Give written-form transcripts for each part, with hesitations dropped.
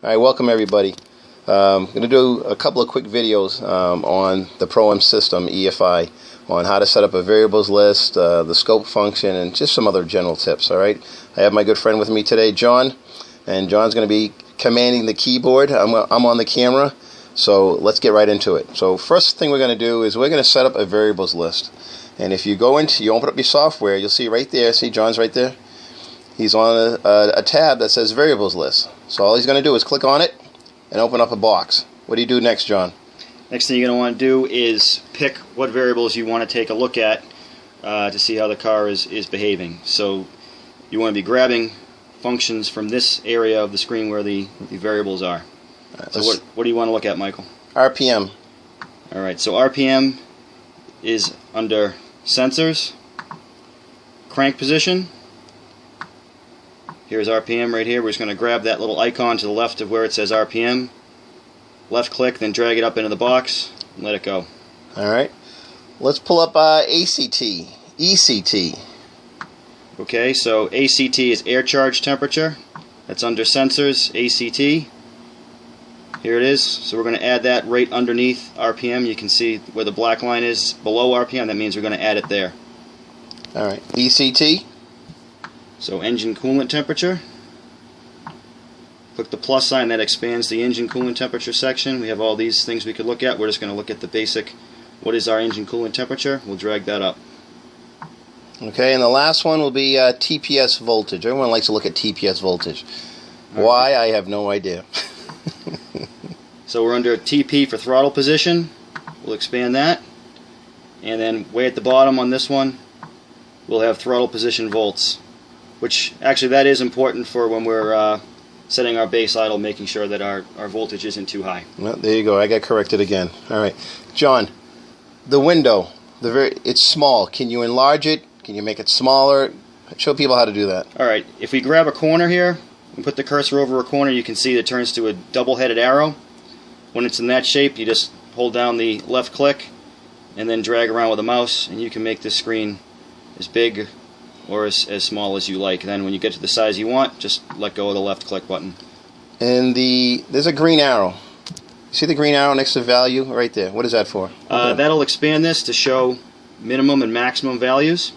Alright, welcome everybody. I'm going to do a couple of quick videos on the Pro-M system, EFI, on how to set up a variables list, the scope function, and just some other general tips. Alright, I have my good friend with me today, John, and John's going to be commanding the keyboard. I'm on the camera, so let's get right into it. So first thing we're going to do is we're going to set up a variables list. And if you open up your software, you'll see right there, see John's right there? He's on a tab that says variables list. So all he's going to do is click on it and open up a box. What do you do next, John? Next thing you're going to want to do is pick what variables you want to take a look at to see how the car is behaving. So you want to be grabbing functions from this area of the screen where the variables are. Right, so what do you want to look at, Michael? RPM. Alright, so RPM is under Sensors, Crank Position. Here's RPM right here. We're just going to grab that little icon to the left of where it says RPM, left click, then drag it up into the box and let it go. Alright, let's pull up ACT, ECT. Okay, so ACT is air charge temperature. That's under Sensors, ACT. Here it is. So we're going to add that right underneath RPM. You can see where the black line is below RPM. That means we're going to add it there. Alright, ECT. So engine coolant temperature. Click the plus sign, that expands the engine coolant temperature section. We have all these things we could look at. We're just going to look at the basic, what is our engine coolant temperature. We'll drag that up. Okay, and the last one will be TPS voltage. Everyone likes to look at TPS voltage. Why? I have no idea. So we're under TP for throttle position. We'll expand that. And then way at the bottom on this one, we'll have throttle position volts. Which actually that is important for when we're setting our base idle, making sure that our voltage isn't too high. Well, there you go. I got corrected again. Alright. John, the window, it's small. Can you enlarge it? Can you make it smaller? Show people how to do that. Alright, if we grab a corner here and put the cursor over a corner, you can see it turns to a double-headed arrow. When it's in that shape, you just hold down the left click and then drag around with the mouse, and you can make this screen as big or as small as you like. And then when you get to the size you want, just let go of the left click button. And there's a green arrow. See the green arrow next to value right there? What is that for? That'll expand this to show minimum and maximum values,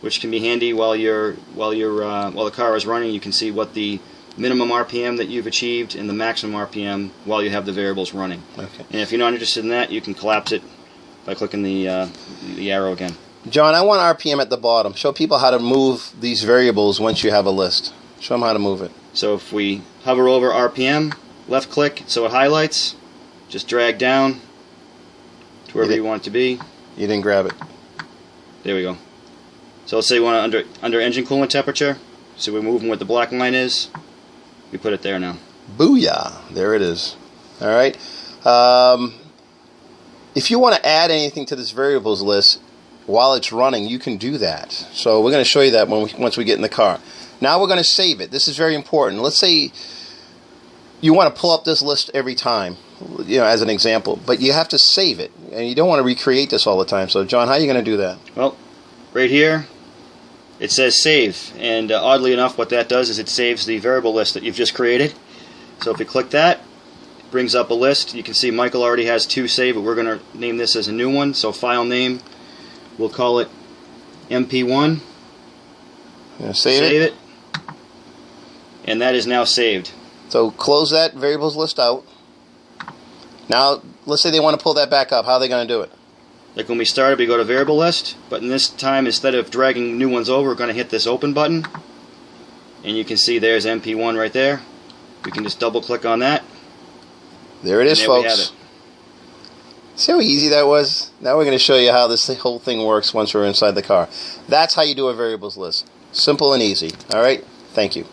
which can be handy while the car is running. You can see what the minimum RPM that you've achieved and the maximum RPM while you have the variables running. Okay. And if you're not interested in that, you can collapse it by clicking the arrow again. John, I want RPM at the bottom. Show people how to move these variables once you have a list. Show them how to move it. So if we hover over RPM, left click so it highlights, just drag down to wherever you want it to be. You didn't grab it. There we go. So let's say we want it under engine coolant temperature. So we're moving where the black line is. We put it there now. Booyah! There it is. Alright. If you want to add anything to this variables list while it's running, you can do that. So we're going to show you that once we get in the car. Now we're going to save it. This is very important. Let's say you want to pull up this list every time, as an example, but you have to save it, and you don't want to recreate this all the time. So John, how are you going to do that? Well, right here it says save, and oddly enough what that does is it saves the variable list that you've just created. So if you click that, it brings up a list. You can see Michael already has 2 saved, but we're going to name this as a new one. So file name, we'll call it MP1. Save it. And that is now saved. So close that variables list out. Now, let's say they want to pull that back up. How are they going to do it? Like when we started, we go to variable list, but in this time, instead of dragging new ones over, we're going to hit this open button. And you can see there's MP1 right there. We can just double click on that. There it is, folks. We have it. See how easy that was? Now we're going to show you how this whole thing works once we're inside the car. That's how you do a variables list. Simple and easy. Alright? Thank you.